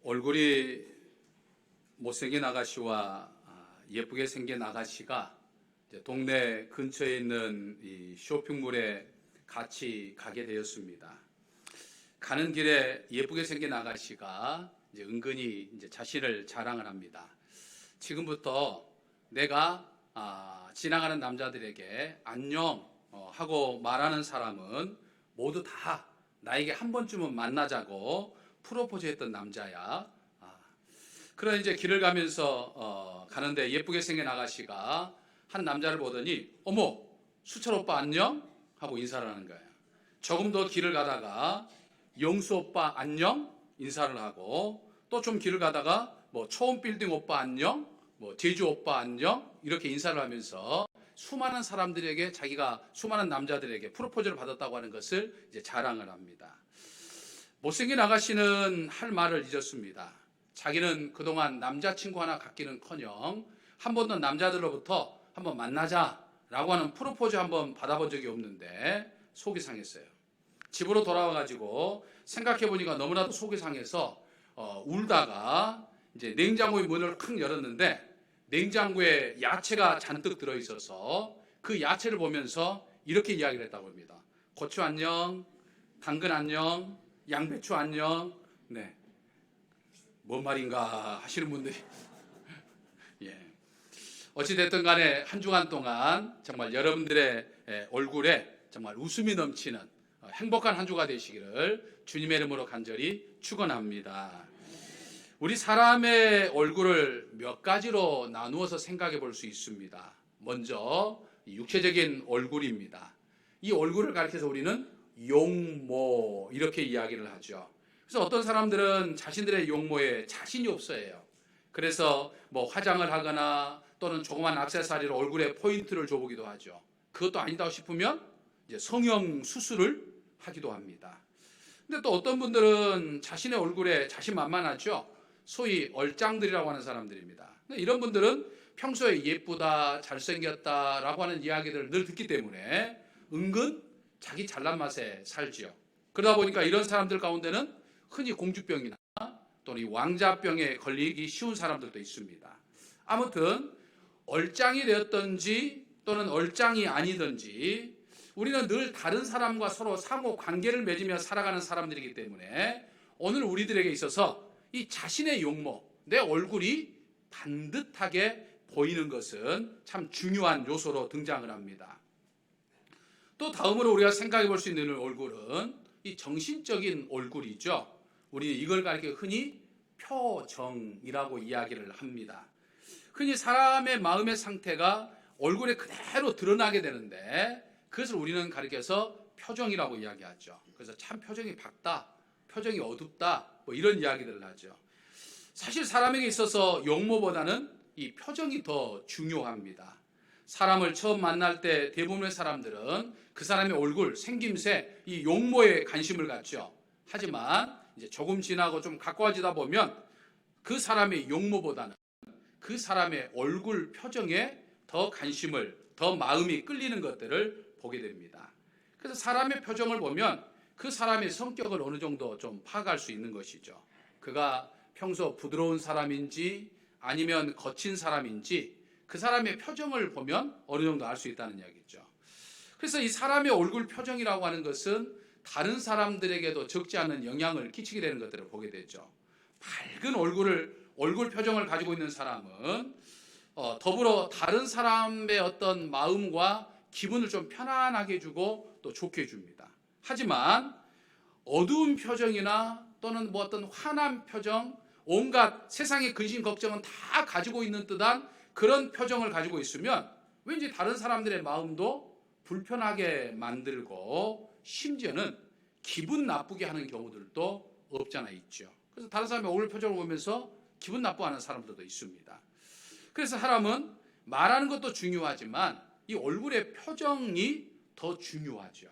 얼굴이 못생긴 아가씨와 예쁘게 생긴 아가씨가 이제 동네 근처에 있는 이 쇼핑몰에 같이 가게 되었습니다. 가는 길에 예쁘게 생긴 아가씨가 이제 은근히 이제 자신을 자랑을 합니다. 지금부터 내가 지나가는 남자들에게 안녕 하고 말하는 사람은 모두 다 나에게 한 번쯤은 만나자고 프로포즈했던 남자야. 그런 이제 길을 가면서 가는데 예쁘게 생긴 아가씨가 한 남자를 보더니 어머 수철 오빠 안녕 하고 인사를 하는 거예요. 조금 더 길을 가다가 영수 오빠 안녕 인사를 하고 또 좀 길을 가다가 뭐 초원 빌딩 오빠 안녕 뭐 제주 오빠 안녕 이렇게 인사를 하면서 수많은 사람들에게 자기가 수많은 남자들에게 프로포즈를 받았다고 하는 것을 이제 자랑을 합니다. 못생긴 아가씨는 할 말을 잊었습니다. 자기는 그동안 남자친구 하나 갖기는커녕 한 번도 남자들로부터 한번 만나자라고 하는 프로포즈 한번 받아본 적이 없는데 속이 상했어요. 집으로 돌아와가지고 생각해보니까 너무나도 속이 상해서 울다가 이제 냉장고의 문을 탁 열었는데 냉장고에 야채가 잔뜩 들어있어서 그 야채를 보면서 이렇게 이야기를 했다고 합니다. 고추 안녕, 당근 안녕, 양배추 안녕. 네, 뭔 말인가 하시는 분들이 예. 어찌됐든 간에 한 주간 동안 정말 여러분들의 얼굴에 정말 웃음이 넘치는 행복한 한 주가 되시기를 주님의 이름으로 간절히 축원합니다. 우리 사람의 얼굴을 몇 가지로 나누어서 생각해 볼 수 있습니다. 먼저 육체적인 얼굴입니다. 이 얼굴을 가리켜서 우리는 용모 이렇게 이야기를 하죠. 그래서 어떤 사람들은 자신들의 용모에 자신이 없어요. 그래서 뭐 화장을 하거나 또는 조그만 액세서리로 얼굴에 포인트를 줘보기도 하죠. 그것도 아니다 싶으면 이제 성형 수술을 하기도 합니다. 근데 또 어떤 분들은 자신의 얼굴에 자신만만하죠. 소위 얼짱들이라고 하는 사람들입니다. 이런 분들은 평소에 예쁘다, 잘생겼다라고 하는 이야기들을 늘 듣기 때문에 은근 자기 잘난 맛에 살지요. 그러다 보니까 이런 사람들 가운데는 흔히 공주병이나 또는 이 왕자병에 걸리기 쉬운 사람들도 있습니다. 아무튼 얼짱이 되었든지 또는 얼짱이 아니든지 우리는 늘 다른 사람과 서로 상호 관계를 맺으며 살아가는 사람들이기 때문에 오늘 우리들에게 있어서 이 자신의 용모, 내 얼굴이 반듯하게 보이는 것은 참 중요한 요소로 등장을 합니다. 또 다음으로 우리가 생각해 볼 수 있는 얼굴은 이 정신적인 얼굴이죠. 우리는 이걸 가리켜 흔히 표정이라고 이야기를 합니다. 흔히 사람의 마음의 상태가 얼굴에 그대로 드러나게 되는데 그것을 우리는 가리켜서 표정이라고 이야기하죠. 그래서 참 표정이 밝다, 표정이 어둡다 뭐 이런 이야기들을 하죠. 사실 사람에게 있어서 용모보다는 이 표정이 더 중요합니다. 사람을 처음 만날 때 대부분의 사람들은 그 사람의 얼굴, 생김새, 이 용모에 관심을 갖죠. 하지만 이제 조금 지나고 좀 가까워지다 보면 그 사람의 용모보다는 그 사람의 얼굴 표정에 더 관심을, 더 마음이 끌리는 것들을 보게 됩니다. 그래서 사람의 표정을 보면 그 사람의 성격을 어느 정도 좀 파악할 수 있는 것이죠. 그가 평소 부드러운 사람인지 아니면 거친 사람인지 그 사람의 표정을 보면 어느 정도 알 수 있다는 이야기죠. 그래서 이 사람의 얼굴 표정이라고 하는 것은 다른 사람들에게도 적지 않은 영향을 끼치게 되는 것들을 보게 되죠. 밝은 얼굴 표정을 가지고 있는 사람은 더불어 다른 사람의 어떤 마음과 기분을 좀 편안하게 해주고 또 좋게 해줍니다. 하지만 어두운 표정이나 또는 뭐 어떤 화난 표정, 온갖 세상의 근심 걱정은 다 가지고 있는 듯한 그런 표정을 가지고 있으면 왠지 다른 사람들의 마음도 불편하게 만들고 심지어는 기분 나쁘게 하는 경우들도 없잖아 있죠. 그래서 다른 사람의 얼굴 표정을 보면서 기분 나빠하는 사람들도 있습니다. 그래서 사람은 말하는 것도 중요하지만 이 얼굴의 표정이 더 중요하죠.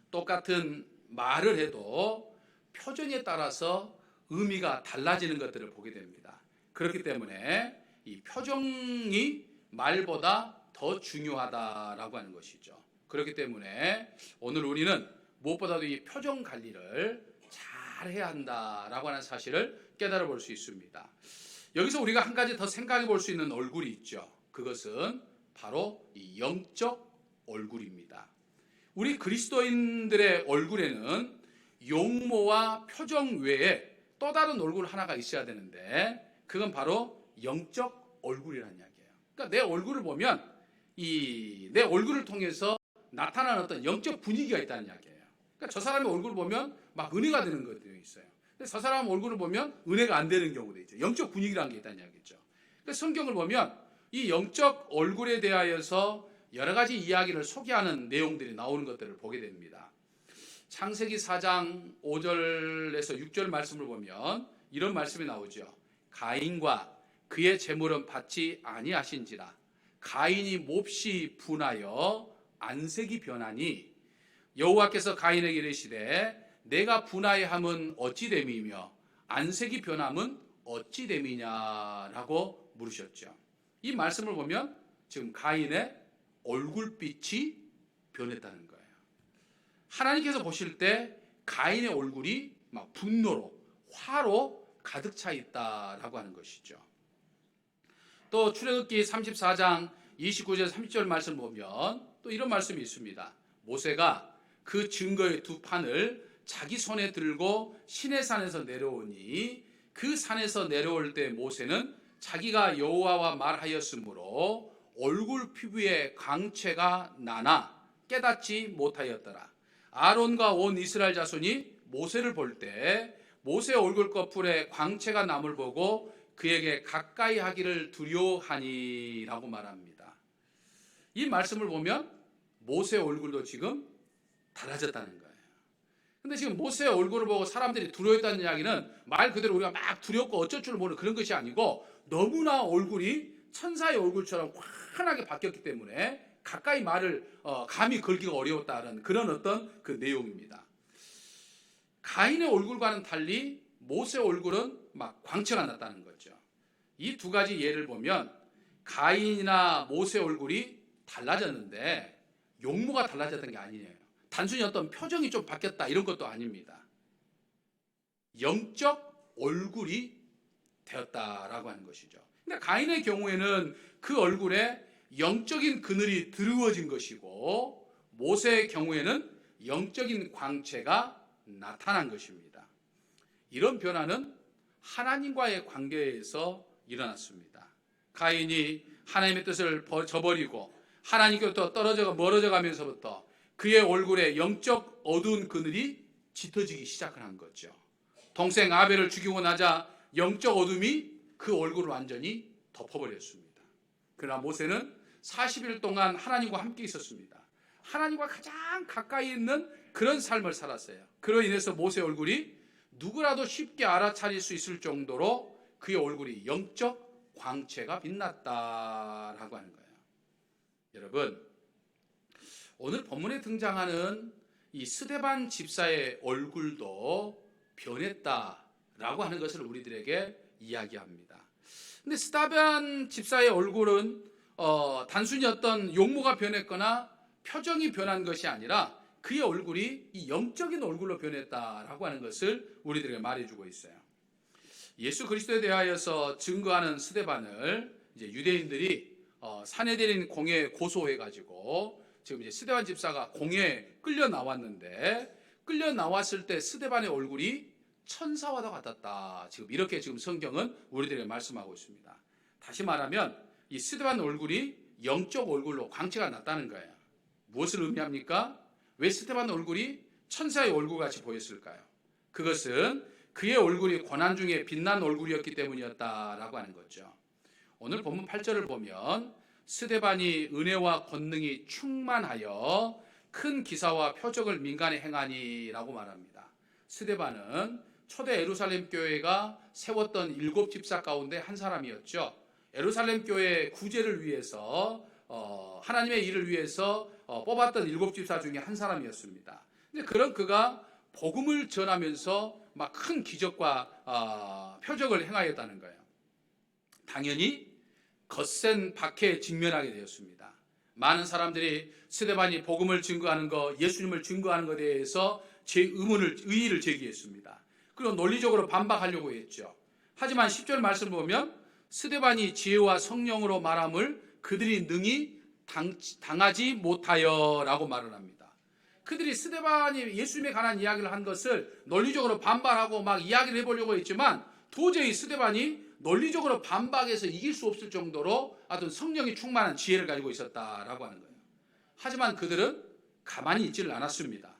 똑같은 말을 해도 표정에 따라서 의미가 달라지는 것들을 보게 됩니다. 그렇기 때문에 이 표정이 말보다 더 중요하다라고 하는 것이죠. 그렇기 때문에 오늘 우리는 무엇보다도 이 표정 관리를 잘 잘해야 한다라고 하는 사실을 깨달아 볼 수 있습니다. 여기서 우리가 한 가지 더 생각해 볼 수 있는 얼굴이 있죠. 그것은 바로 이 영적 얼굴입니다. 우리 그리스도인들의 얼굴에는 용모와 표정 외에 또 다른 얼굴 하나가 있어야 되는데 그건 바로 영적 얼굴이라는 이야기예요. 그러니까 내 얼굴을 보면 내 얼굴을 통해서 나타나는 어떤 영적 분위기가 있다는 이야기예요. 그러니까 저 사람의 얼굴을 보면 막 은혜가 되는 것들이 있어요. 근데 저 사람 얼굴을 보면 은혜가 안 되는 경우도 있죠. 영적 분위기라는 게 있다는 이야기죠. 그러니까 성경을 보면 이 영적 얼굴에 대하여서 여러 가지 이야기를 소개하는 내용들이 나오는 것들을 보게 됩니다. 창세기 4장 5절에서 6절 말씀을 보면 이런 말씀이 나오죠. 가인과 그의 재물은 받지 아니하신지라 가인이 몹시 분하여 안색이 변하니 여호와께서 가인에게 이르시되 내가 분하여함은 어찌 됨이며 안색이 변함은 어찌 됨이냐라고 물으셨죠. 이 말씀을 보면 지금 가인의 얼굴빛이 변했다는 거예요. 하나님께서 보실 때 가인의 얼굴이 막 분노로 화로 가득 차 있다라고 하는 것이죠. 또 출애굽기 34장 29절 30절 말씀을 보면 또 이런 말씀이 있습니다. 모세가 그 증거의 두 판을 자기 손에 들고 시내산에서 내려오니 그 산에서 내려올 때 모세는 자기가 여호와와 말하였으므로 얼굴 피부에 광채가 나나 깨닫지 못하였더라. 아론과 온 이스라엘 자손이 모세를 볼 때 모세의 얼굴 꺼풀에 광채가 남을 보고 그에게 가까이 하기를 두려워하니라고 말합니다. 이 말씀을 보면 모세의 얼굴도 지금 달라졌다는 거예요. 근데 지금 모세의 얼굴을 보고 사람들이 두려워했다는 이야기는 말 그대로 우리가 막 두렵고 어쩔 줄 모르는 그런 것이 아니고 너무나 얼굴이 천사의 얼굴처럼 환하게 바뀌었기 때문에 가까이 말을 감히 걸기가 어려웠다는 그런 어떤 그 내용입니다. 가인의 얼굴과는 달리 모세의 얼굴은 막 광채가 났다는 거죠. 이 두 가지 예를 보면 가인이나 모세의 얼굴이 달라졌는데 용모가 달라졌던 게 아니에요. 단순히 어떤 표정이 좀 바뀌었다 이런 것도 아닙니다. 영적 얼굴이 되었다라고 하는 것이죠. 근데 가인의 경우에는 그 얼굴에 영적인 그늘이 드리워진 것이고 모세의 경우에는 영적인 광채가 나타난 것입니다. 이런 변화는 하나님과의 관계에서 일어났습니다. 가인이 하나님의 뜻을 저버리고 하나님께부터 멀어져 가면서부터 그의 얼굴에 영적 어두운 그늘이 짙어지기 시작을 한 거죠. 동생 아벨을 죽이고 나자 영적 어둠이 그 얼굴을 완전히 덮어버렸습니다. 그러나 모세는 40일 동안 하나님과 함께 있었습니다. 하나님과 가장 가까이 있는 그런 삶을 살았어요. 그로 인해서 모세의 얼굴이 누구라도 쉽게 알아차릴 수 있을 정도로 그의 얼굴이 영적 광채가 빛났다라고 하는 거예요. 여러분, 오늘 본문에 등장하는 이 스데반 집사의 얼굴도 변했다라고 하는 것을 우리들에게 이야기합니다. 근데 스데반 집사의 얼굴은 단순히 어떤 용모가 변했거나 표정이 변한 것이 아니라 그의 얼굴이 이 영적인 얼굴로 변했다라고 하는 것을 우리들에게 말해주고 있어요. 예수 그리스도에 대하여서 증거하는 스데반을 이제 유대인들이 산헤드린 공회에 고소해가지고 지금 이제 스데반 집사가 공회에 끌려 나왔는데 끌려 나왔을 때 스데반의 얼굴이 천사와도 같았다. 이렇게 성경은 우리들에게 말씀하고 있습니다. 다시 말하면 이 스데반 얼굴이 영적 얼굴로 광채가 났다는 거예요. 무엇을 의미합니까? 왜 스데반 얼굴이 천사의 얼굴같이 보였을까요? 그것은 그의 얼굴이 고난 중에 빛난 얼굴이었기 때문이었다라고 하는 거죠. 오늘 본문 8절을 보면 스데반이 은혜와 권능이 충만하여 큰 기사와 표적을 민간에 행하니라고 말합니다. 스데반은 초대 예루살렘 교회가 세웠던 7 집사 가운데 한 사람이었죠. 예루살렘 교회 구제를 위해서 하나님의 일을 위해서 뽑았던 7 집사 중에 한 사람이었습니다. 근데 그런 그가 복음을 전하면서 막 큰 기적과 표적을 행하였다는 거예요. 당연히 거센 박해에 직면하게 되었습니다. 많은 사람들이 스데반이 복음을 증거하는 것, 예수님을 증거하는 것에 대해서 의의를 제기했습니다. 그리고 논리적으로 반박하려고 했죠. 하지만 10절 말씀을 보면 스데반이 지혜와 성령으로 말함을 그들이 능히 당하지 못하여 라고 말을 합니다. 그들이 스데반이 예수님에 관한 이야기를 한 것을 논리적으로 반발하고 막 이야기를 해보려고 했지만 도저히 스데반이 논리적으로 반박해서 이길 수 없을 정도로 어떤 성령이 충만한 지혜를 가지고 있었다라고 하는 거예요. 하지만 그들은 가만히 있지를 않았습니다.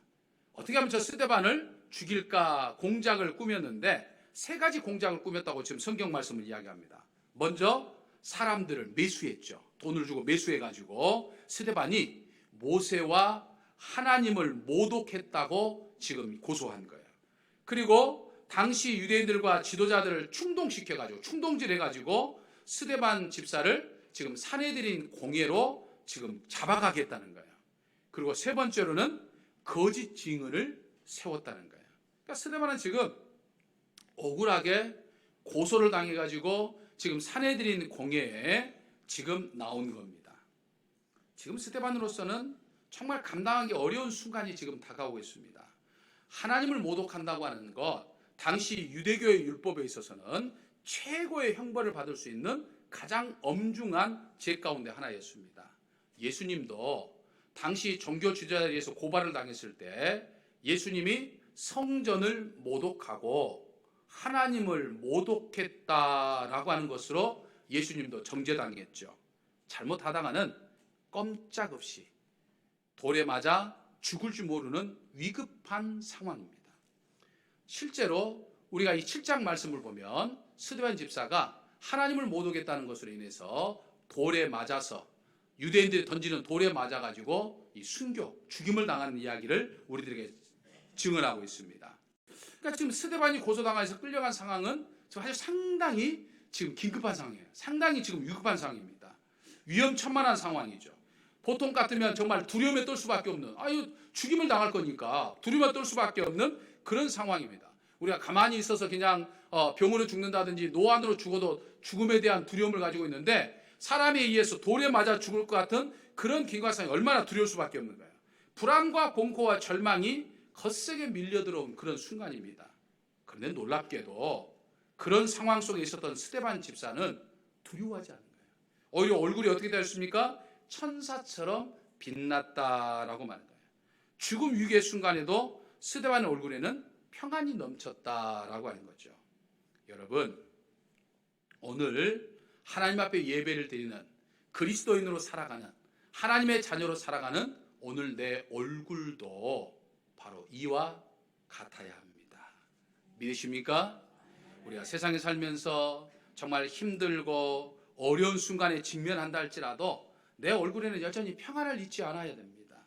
어떻게 하면 저 스데반을 죽일까 공작을 꾸몄는데 세 가지 공작을 꾸몄다고 지금 성경 말씀을 이야기합니다. 먼저 사람들을 매수했죠. 돈을 주고 매수해가지고 스데반이 모세와 하나님을 모독했다고 지금 고소한 거예요. 그리고 당시 유대인들과 지도자들을 충동시켜가지고 충동질해가지고 스데반 집사를 지금 산헤드린 공회로 지금 잡아가겠다는 거예요. 그리고 세 번째로는 거짓 증언을 세웠다는 거예요. 그러니까 스데반은 지금 억울하게 고소를 당해가지고 지금 산헤드린 공회에 지금 나온 겁니다. 지금 스데반으로서는 정말 감당하기 어려운 순간이 지금 다가오고 있습니다. 하나님을 모독한다고 하는 것, 당시 유대교의 율법에 있어서는 최고의 형벌을 받을 수 있는 가장 엄중한 죄 가운데 하나였습니다. 예수님도 당시 종교 지도자에 의해서 고발을 당했을 때 예수님이 성전을 모독하고 하나님을 모독했다라고 하는 것으로 예수님도 정죄당했죠. 잘못하다가는 꼼짝없이 돌에 맞아 죽을 줄 모르는 위급한 상황입니다. 실제로 우리가 이 7장 말씀을 보면 스데반 집사가 하나님을 모독했다는 것으로 인해서 돌에 맞아서 유대인들이 던지는 돌에 맞아가지고 이 순교, 죽임을 당하는 이야기를 우리들에게 증언하고 있습니다. 그러니까 지금 스데반이 고소당해서 끌려간 상황은 사실 상당히 지금 긴급한 상황이에요. 상당히 지금 위급한 상황입니다. 위험천만한 상황이죠. 보통 같으면 정말 두려움에 떨 수밖에 없는, 죽임을 당할 거니까 두려움에 떨 수밖에 없는 그런 상황입니다. 우리가 가만히 있어서 그냥 병으로 죽는다든지 노안으로 죽어도 죽음에 대한 두려움을 가지고 있는데 사람에 의해서 돌에 맞아 죽을 것 같은 그런 긴급상황이 얼마나 두려울 수밖에 없는 거예요. 불안과 공포와 절망이 거세게 밀려들어온 그런 순간입니다. 그런데 놀랍게도 그런 상황 속에 있었던 스데반 집사는 두려워하지 않은 거예요. 오히려 얼굴이 어떻게 되었습니까? 천사처럼 빛났다라고 말한 거예요. 죽음 위기의 순간에도 스데반의 얼굴에는 평안이 넘쳤다라고 하는 거죠. 여러분, 오늘 하나님 앞에 예배를 드리는 그리스도인으로 살아가는 하나님의 자녀로 살아가는 오늘 내 얼굴도 바로 이와 같아야 합니다. 믿으십니까? 우리가 세상에 살면서 정말 힘들고 어려운 순간에 직면한다 할지라도 내 얼굴에는 여전히 평안을 잊지 않아야 됩니다.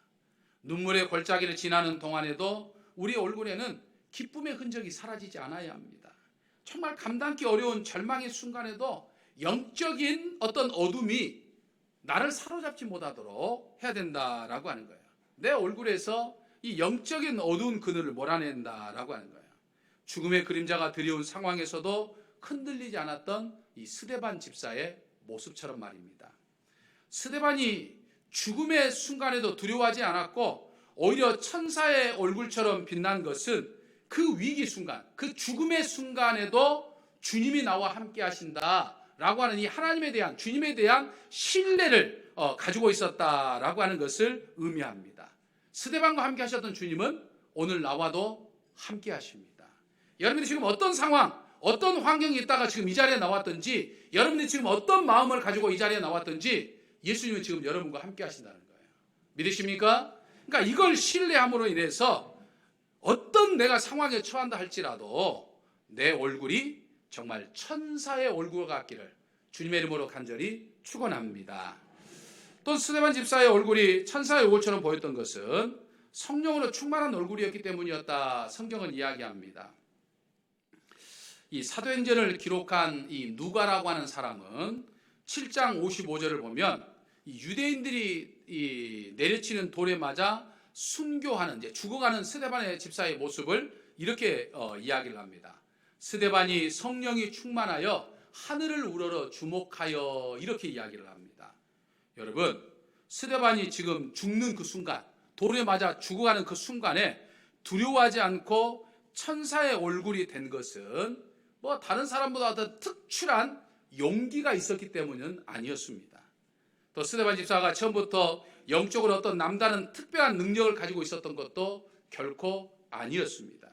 눈물의 골짜기를 지나는 동안에도 우리 얼굴에는 기쁨의 흔적이 사라지지 않아야 합니다. 정말 감당기 어려운 절망의 순간에도 영적인 어떤 어둠이 나를 사로잡지 못하도록 해야 된다라고 하는 거예요. 내 얼굴에서 이 영적인 어두운 그늘을 몰아낸다라고 하는 거예요. 죽음의 그림자가 들여온 상황에서도 흔들리지 않았던 이 스데반 집사의 모습처럼 말입니다. 스데반이 죽음의 순간에도 두려워하지 않았고 오히려 천사의 얼굴처럼 빛난 것은 그 위기 순간, 그 죽음의 순간에도 주님이 나와 함께 하신다라고 하는 이 하나님에 대한, 주님에 대한 신뢰를 가지고 있었다라고 하는 것을 의미합니다. 스데반과 함께 하셨던 주님은 오늘 나와도 함께 하십니다. 여러분이 지금 어떤 상황, 어떤 환경이 있다가 지금 이 자리에 나왔든지, 여러분이 지금 어떤 마음을 가지고 이 자리에 나왔든지 예수님은 지금 여러분과 함께 하신다는 거예요. 믿으십니까? 그러니까 이걸 신뢰함으로 인해서 어떤 내가 상황에 처한다 할지라도 내 얼굴이 정말 천사의 얼굴 같기를 주님의 이름으로 간절히 축원합니다. 또 스데반 집사의 얼굴이 천사의 얼굴처럼 보였던 것은 성령으로 충만한 얼굴이었기 때문이었다 성경은 이야기합니다. 이 사도행전을 기록한 이 누가라고 하는 사람은 7장 55절을 보면 이 유대인들이 이 내려치는 돌에 맞아 순교하는, 이제 죽어가는 스데반의 집사의 모습을 이렇게 이야기를 합니다. 스데반이 성령이 충만하여 하늘을 우러러 주목하여 이렇게 이야기를 합니다. 여러분, 스데반이 지금 죽는 그 순간, 돌에 맞아 죽어가는 그 순간에 두려워하지 않고 천사의 얼굴이 된 것은 뭐 다른 사람보다 더 특출한 용기가 있었기 때문은 아니었습니다. 또 스데반 집사가 처음부터 영적으로 어떤 남다른 특별한 능력을 가지고 있었던 것도 결코 아니었습니다.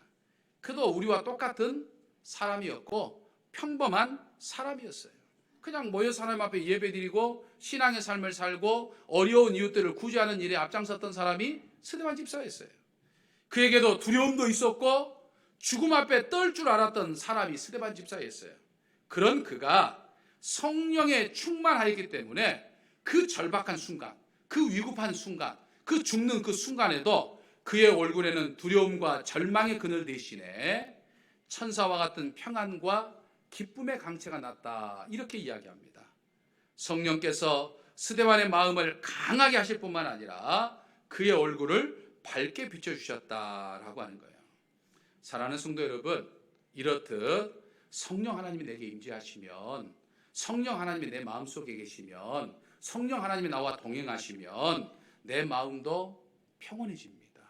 그도 우리와 똑같은 사람이었고 평범한 사람이었어요. 그냥 모여서 하나님 앞에 예배드리고 신앙의 삶을 살고 어려운 이웃들을 구제하는 일에 앞장섰던 사람이 스데반 집사였어요. 그에게도 두려움도 있었고 죽음 앞에 떨 줄 알았던 사람이 스데반 집사였어요. 그런 그가 성령에 충만하였기 때문에 그 절박한 순간, 그 위급한 순간, 그 죽는 그 순간에도 그의 얼굴에는 두려움과 절망의 그늘 대신에 천사와 같은 평안과 기쁨의 강체가 났다. 이렇게 이야기합니다. 성령께서 스데반의 마음을 강하게 하실 뿐만 아니라 그의 얼굴을 밝게 비춰주셨다라고 하는 거예요. 사랑하는 성도 여러분, 이렇듯 성령 하나님이 내게 임재하시면, 성령 하나님이 내 마음속에 계시면, 성령 하나님이 나와 동행하시면 내 마음도 평온해집니다.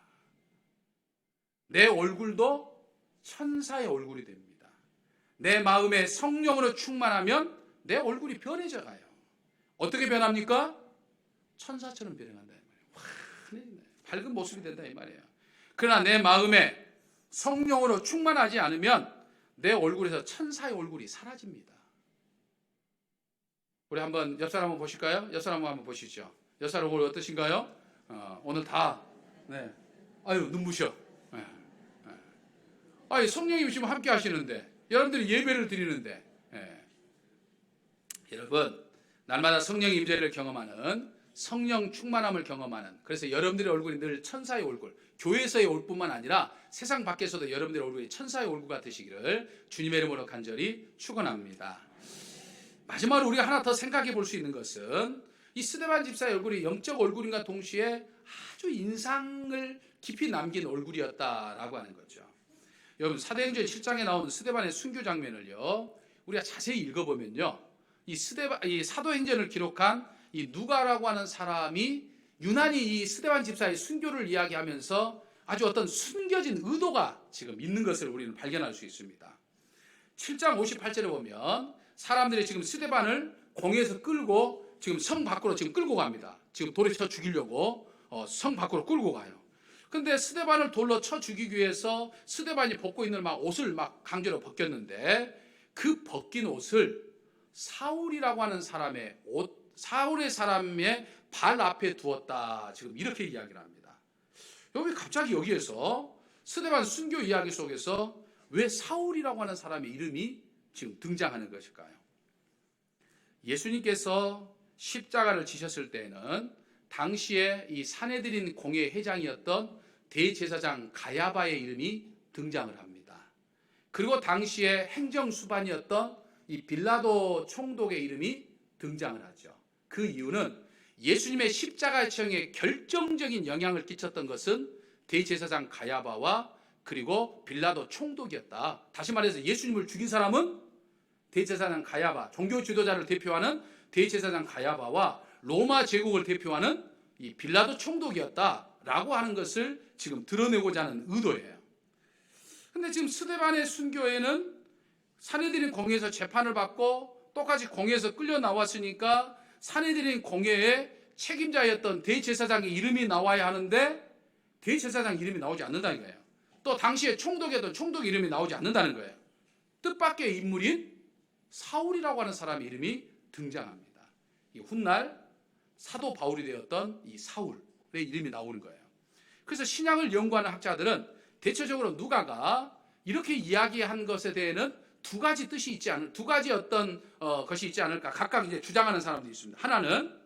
내 얼굴도 천사의 얼굴이 됩니다. 내 마음에 성령으로 충만하면 내 얼굴이 변해져 가요. 어떻게 변합니까? 천사처럼 변해간다 이 말이에요. 밝은 모습이 된다 이 말이에요. 그러나 내 마음에 성령으로 충만하지 않으면 내 얼굴에서 천사의 얼굴이 사라집니다. 우리 한번 옆 사람 한번 보실까요? 옆 사람 한번 보시죠. 옆 사람 얼굴 어떠신가요? 오늘 다 네. 아유 눈부셔. 네. 네. 아니 성령님이 지금 함께 하시는데 여러분들이 예배를 드리는데 네. 여러분 날마다 성령 임재를 경험하는 성령 충만함을 경험하는 그래서 여러분들의 얼굴이 늘 천사의 얼굴 교회에서의 얼굴뿐만 아니라 세상 밖에서도 여러분들의 얼굴이 천사의 얼굴 같으시기를 주님의 이름으로 간절히 축원합니다. 마지막으로 우리가 하나 더 생각해 볼 수 있는 것은 이 스데반 집사의 얼굴이 영적 얼굴인가 동시에 아주 인상을 깊이 남긴 얼굴이었다라고 하는 거죠. 여러분 사도행전 7장에 나온 스데반의 순교 장면을요 우리가 자세히 읽어보면요 이 사도행전을 기록한 이 누가라고 하는 사람이 유난히 이 스데반 집사의 순교를 이야기하면서 아주 어떤 숨겨진 의도가 지금 있는 것을 우리는 발견할 수 있습니다. 7장 58절에 보면 사람들이 지금 스데반을 공에서 끌고 지금 성 밖으로 지금 끌고 갑니다. 지금 돌에 쳐 죽이려고 성 밖으로 끌고 가요. 근데 스데반을 돌로 쳐 죽이기 위해서 스데반이 벗고 있는 막 옷을 막 강제로 벗겼는데 그 벗긴 옷을 사울이라고 하는 사람의 옷, 사울의 사람의 발 앞에 두었다. 지금 이렇게 이야기를 합니다. 여기 갑자기 여기에서 스데반 순교 이야기 속에서 왜 사울이라고 하는 사람의 이름이 지금 등장하는 것일까요? 예수님께서 십자가를 지셨을 때에는 당시에 이 산헤드린 공회 회장이었던 대제사장 가야바의 이름이 등장을 합니다. 그리고 당시에 행정수반이었던 이 빌라도 총독의 이름이 등장을 하죠. 그 이유는 예수님의 십자가의 처형에 결정적인 영향을 끼쳤던 것은 대제사장 가야바와 그리고 빌라도 총독이었다. 다시 말해서 예수님을 죽인 사람은 대제사장 가야바, 종교 지도자를 대표하는 대제사장 가야바와 로마 제국을 대표하는 이 빌라도 총독이었다라고 하는 것을 지금 드러내고자 하는 의도예요. 근데 지금 스데반의 순교에는 산헤드린 공회에서 재판을 받고 똑같이 공회에서 끌려 나왔으니까 산헤드린 공회의 책임자였던 대제사장의 이름이 나와야 하는데 대제사장 이름이 나오지 않는다는 거예요. 또 당시에 총독이었던 총독 이름이 나오지 않는다는 거예요. 뜻밖의 인물인 사울이라고 하는 사람의 이름이 등장합니다. 이 훗날 사도 바울이 되었던 이 사울의 이름이 나오는 거예요. 그래서 신약을 연구하는 학자들은 대체적으로 누가가 이렇게 이야기한 것에 대해서는 두 가지 뜻이 있지 않을, 두 가지 어떤 것이 있지 않을까 각각 이제 주장하는 사람들이 있습니다. 하나는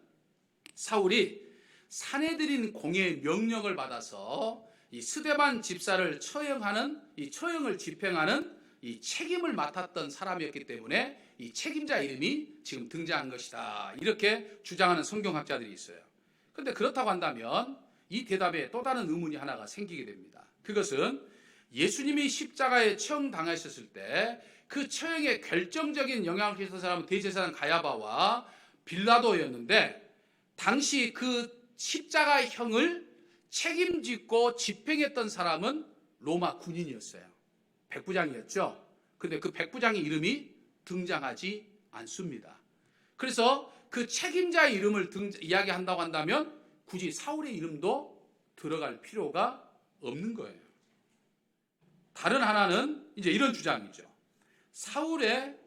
사울이 산헤드린 공회의 명령을 받아서 이 스데반 집사를 처형하는 이 처형을 집행하는 이 책임을 맡았던 사람이었기 때문에 이 책임자 이름이 지금 등장한 것이다. 이렇게 주장하는 성경학자들이 있어요. 그런데 그렇다고 한다면 이 대답에 또 다른 의문이 하나가 생기게 됩니다. 그것은 예수님이 십자가에 처형당하셨을 때 그 처형에 결정적인 영향을 끼쳤던 사람은 대제사장 가야바와 빌라도였는데 당시 그 십자가형을 책임짓고 집행했던 사람은 로마 군인이었어요. 백부장이었죠. 근데 그 백부장의 이름이 등장하지 않습니다. 그래서 그 책임자의 이름을 이야기한다고 한다면 굳이 사울의 이름도 들어갈 필요가 없는 거예요. 다른 하나는 이제 이런 주장이죠. 사울의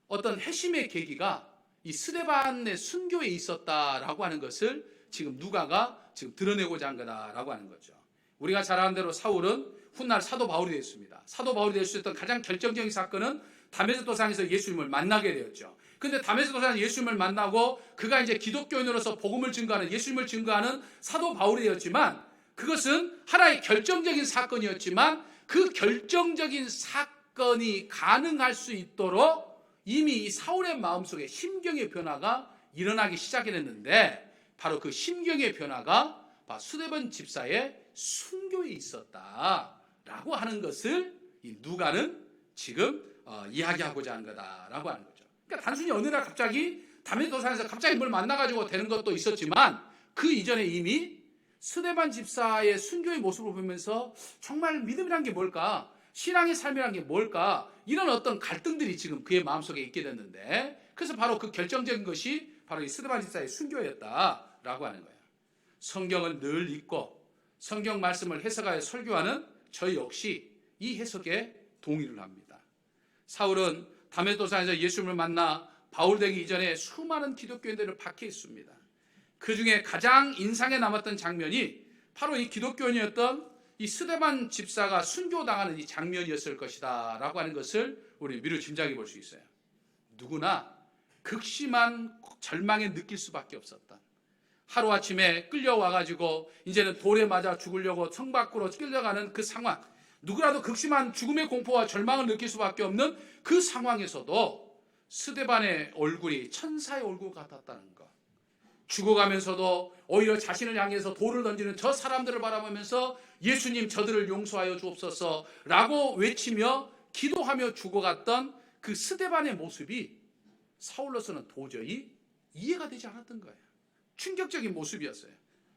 어떤 회심의 계기가 이 스데반의 순교에 있었다라고 하는 것을 지금 누가가 지금 드러내고자 한 거다라고 하는 거죠. 우리가 잘 아는 대로 사울은 훗날 사도 바울이 되었습니다. 사도 바울이 될 수 있었던 가장 결정적인 사건은 다메섹 도상에서 예수님을 만나게 되었죠. 근데 다메섹 도상에서 예수님을 만나고 그가 이제 기독교인으로서 복음을 증거하는, 예수님을 증거하는 사도 바울이 되었지만, 그것은 하나의 결정적인 사건이었지만 그 결정적인 사건이 가능할 수 있도록 이미 이 사울의 마음속에 심경의 변화가 일어나기 시작했는데, 바로 그 심경의 변화가 스데반 집사의 순교에 있었다라고 하는 것을 이 누가는 지금 이야기하고자 하는 거다라고 하는 거죠. 그러니까 단순히 어느 날 갑자기 다메섹 도상에서 갑자기 뭘 만나가지고 되는 것도 있었지만, 그 이전에 이미 스데반 집사의 순교의 모습을 보면서 정말 믿음이란 게 뭘까? 신앙의 삶이란 게 뭘까? 이런 어떤 갈등들이 지금 그의 마음속에 있게 됐는데, 그래서 바로 그 결정적인 것이 바로 이 스데반 집사의 순교였다라고 하는 거예요. 성경을 늘 읽고 성경 말씀을 해석하여 설교하는 저 역시 이 해석에 동의를 합니다. 사울은 다메섹 도상에서 예수님을 만나 바울 되기 이전에 수많은 기독교인들을 박해했습니다. 그 중에 가장 인상에 남았던 장면이 바로 이 기독교인이었던 이 스데반 집사가 순교당하는 이 장면이었을 것이다 라고 하는 것을 우리 미루 짐작해 볼 수 있어요. 누구나 극심한 절망에 느낄 수밖에 없었다. 하루아침에 끌려와가지고 이제는 돌에 맞아 죽으려고 성 밖으로 끌려가는 그 상황, 누구라도 극심한 죽음의 공포와 절망을 느낄 수밖에 없는 그 상황에서도 스데반의 얼굴이 천사의 얼굴 같았다는 것, 죽어가면서도 오히려 자신을 향해서 돌을 던지는 저 사람들을 바라보면서 예수님 저들을 용서하여 주옵소서 라고 외치며 기도하며 죽어갔던 그 스데반의 모습이 사울로서는 도저히 이해가 되지 않았던 거예요. 충격적인 모습이었어요.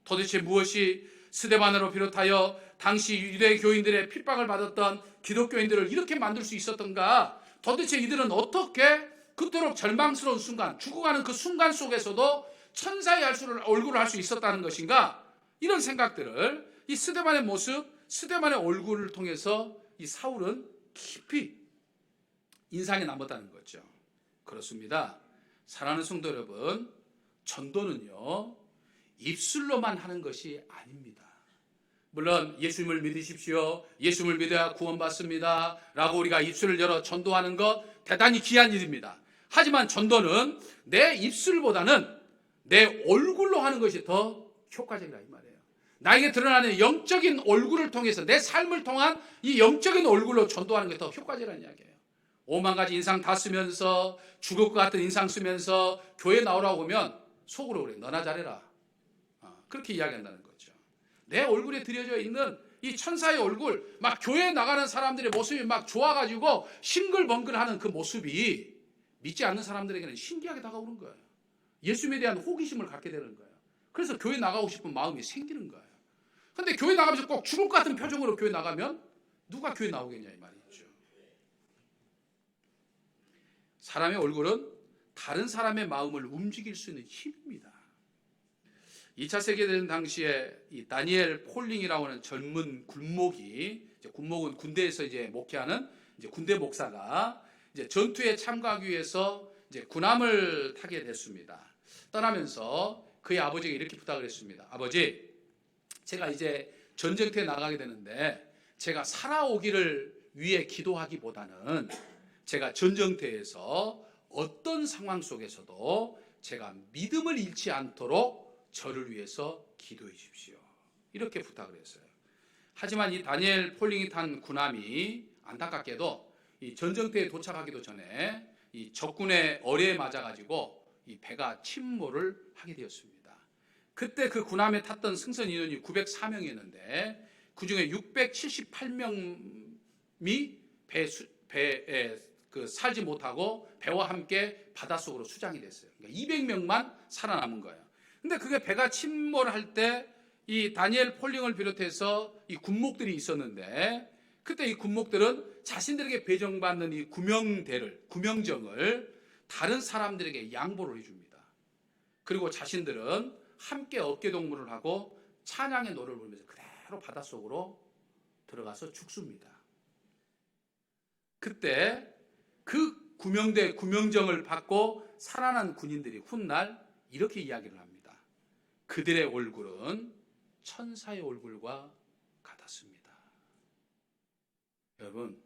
도대체 무엇이 스데반으로 비롯하여 당시 유대 교인들의 핍박을 받았던 기독교인들을 이렇게 만들 수 있었던가? 도대체 이들은 어떻게 그토록 절망스러운 순간, 죽어가는 그 순간 속에서도 천사의 얼굴을 할 수 있었다는 것인가? 이런 생각들을 이 스데반의 모습, 스데반의 얼굴을 통해서 이 사울은 깊이 인상에 남았다는 거죠. 그렇습니다. 사랑하는 성도 여러분, 전도는요 입술로만 하는 것이 아닙니다. 물론 예수님을 믿으십시오, 예수님을 믿어야 구원받습니다 라고 우리가 입술을 열어 전도하는 것 대단히 귀한 일입니다. 하지만 전도는 내 입술보다는 내 얼굴로 하는 것이 더 효과적이라 이 말이에요. 나에게 드러나는 영적인 얼굴을 통해서, 내 삶을 통한 이 영적인 얼굴로 전도하는 게 더 효과적이라는 이야기예요. 5만 가지 인상 다 쓰면서 죽을 것 같은 인상 쓰면서 교회 나오라고 하면 속으로 그래, 너나 잘해라, 그렇게 이야기한다는 거죠. 내 얼굴에 들여져 있는 이 천사의 얼굴, 막 교회에 나가는 사람들의 모습이 막 좋아가지고 싱글벙글하는 그 모습이 믿지 않는 사람들에게는 신기하게 다가오는 거예요. 예수님에 대한 호기심을 갖게 되는 거예요. 그래서 교회 나가고 싶은 마음이 생기는 거예요. 그런데 교회 나가면서 꼭 죽을 것 같은 표정으로 교회 나가면 누가 교회 나오겠냐 이 말이죠. 사람의 얼굴은 다른 사람의 마음을 움직일 수 있는 힘입니다. 2차 세계대전 당시에 이 다니엘 폴링이라고 하는 젊은 군목이, 군목은 군대에서 이제 목회하는 이제 군대 목사가 이제 전투에 참가하기 위해서 이제 군함을 타게 됐습니다. 떠나면서 그의 아버지에게 이렇게 부탁을 했습니다. 아버지, 제가 이제 전쟁터에 나가게 되는데 제가 살아오기를 위해 기도하기보다는 제가 전쟁터에서 어떤 상황 속에서도 제가 믿음을 잃지 않도록 저를 위해서 기도해 주십시오. 이렇게 부탁을 했어요. 하지만 이 다니엘 폴링이 탄 군함이 안타깝게도 이 전쟁터에 도착하기도 전에 이 적군의 어뢰에 맞아가지고 이 배가 침몰을 하게 되었습니다. 그때 그 군함에 탔던 승선 인원이 904명이었는데 그 중에 678명이 배에 살지 못하고 배와 함께 바닷속으로 수장이 됐어요. 그러니까 200명만 살아남은 거예요. 근데 그게 배가 침몰할 때 이 다니엘 폴링을 비롯해서 이 군목들이 있었는데 그때 이 군목들은 자신들에게 배정받는 이 구명정을 다른 사람들에게 양보를 해줍니다. 그리고 자신들은 함께 어깨동무를 하고 찬양의 노래를 부르면서 그대로 바닷속으로 들어가서 죽습니다. 그때 그 구명정을 받고 살아난 군인들이 훗날 이렇게 이야기를 합니다. 그들의 얼굴은 천사의 얼굴과 같았습니다. 여러분,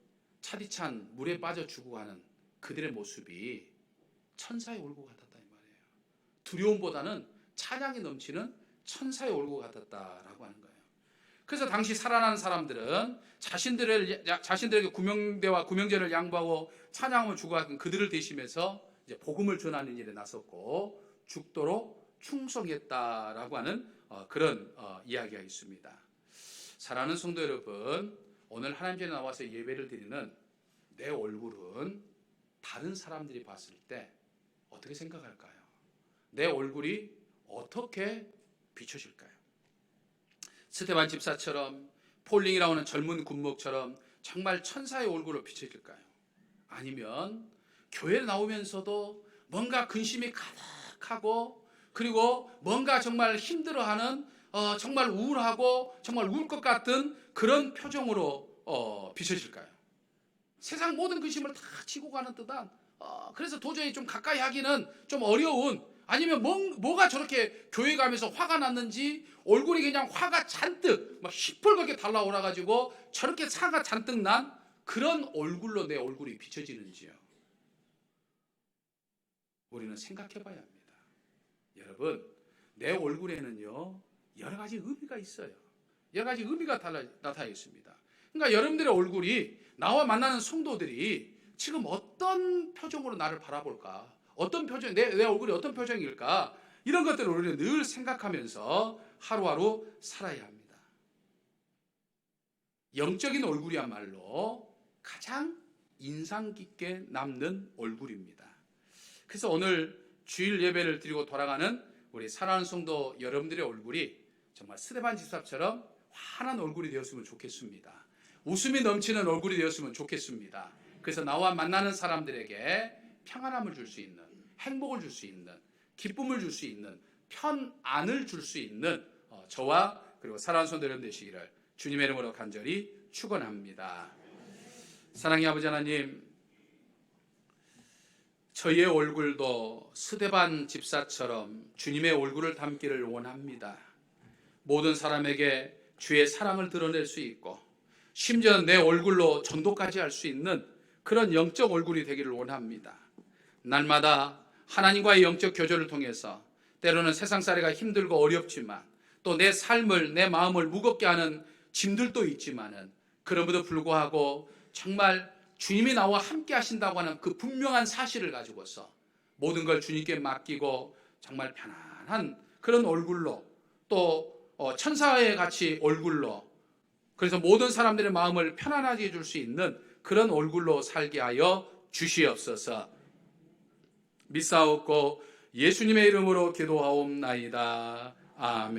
차디찬 물에 빠져 죽어가는 그들의 모습이 천사의 얼굴 같았다 이 말이에요. 두려움보다는 찬양이 넘치는 천사의 얼굴 같았다라고 하는 거예요. 그래서 당시 살아난 사람들은 자신들에게 구명대와 구명제를 양보하고 찬양하며 죽어간 그들을 대신해서 이제 복음을 전하는 일에 나섰고 죽도록 충성했다라고 하는 그런 이야기가 있습니다. 사랑하는 성도 여러분, 오늘 하나님 전에 나와서 예배를 드리는 내 얼굴은 다른 사람들이 봤을 때 어떻게 생각할까요? 내 얼굴이 어떻게 비춰질까요? 스테반 집사처럼, 폴링이라고 하는 젊은 군목처럼 정말 천사의 얼굴로 비춰질까요? 아니면 교회에 나오면서도 뭔가 근심이 가득하고, 그리고 뭔가 정말 힘들어하는, 정말 우울하고 정말 울 것 같은 그런 표정으로 비춰질까요? 세상 모든 근심을 다 지고 가는 듯한, 그래서 도저히 좀 가까이 하기는 좀 어려운, 아니면 뭐가 저렇게 교회 가면서 화가 났는지 얼굴이 그냥 화가 잔뜩 막 시뻘겋게 달라오라가지고 저렇게 화가 잔뜩 난 그런 얼굴로 내 얼굴이 비춰지는지요. 우리는 생각해 봐야 합니다. 여러분, 내 얼굴에는요 여러 가지 의미가 있어요. 여러 가지 의미가 나타나 있습니다. 그러니까 여러분들의 얼굴이, 나와 만나는 성도들이 지금 어떤 표정으로 나를 바라볼까, 어떤 표정, 내 얼굴이 어떤 표정일까, 이런 것들을 우리는 늘 생각하면서 하루하루 살아야 합니다. 영적인 얼굴이야말로 가장 인상 깊게 남는 얼굴입니다. 그래서 오늘 주일 예배를 드리고 돌아가는 우리 사랑하는 성도 여러분들의 얼굴이 정말 스데반 집사처럼 환한 얼굴이 되었으면 좋겠습니다. 웃음이 넘치는 얼굴이 되었으면 좋겠습니다. 그래서 나와 만나는 사람들에게 평안함을 줄 수 있는, 행복을 줄 수 있는, 기쁨을 줄 수 있는, 편안을 줄 수 있는 저와 그리고 사랑하는 성도 여러분 되시기를 주님의 이름으로 간절히 축원합니다. 사랑의 아버지 하나님, 저희의 얼굴도 스데반 집사처럼 주님의 얼굴을 담기를 원합니다. 모든 사람에게 주의 사랑을 드러낼 수 있고, 심지어 내 얼굴로 전도까지 할 수 있는 그런 영적 얼굴이 되기를 원합니다. 날마다 하나님과의 영적 교제를 통해서 때로는 세상살이가 힘들고 어렵지만, 또 내 삶을, 내 마음을 무겁게 하는 짐들도 있지만은, 그럼에도 불구하고 정말 주님이 나와 함께 하신다고 하는 그 분명한 사실을 가지고서 모든 걸 주님께 맡기고 정말 편안한 그런 얼굴로, 또 천사의 같이 얼굴로, 그래서 모든 사람들의 마음을 편안하게 해줄 수 있는 그런 얼굴로 살게 하여 주시옵소서. 믿사옵고 예수님의 이름으로 기도하옵나이다. 아멘.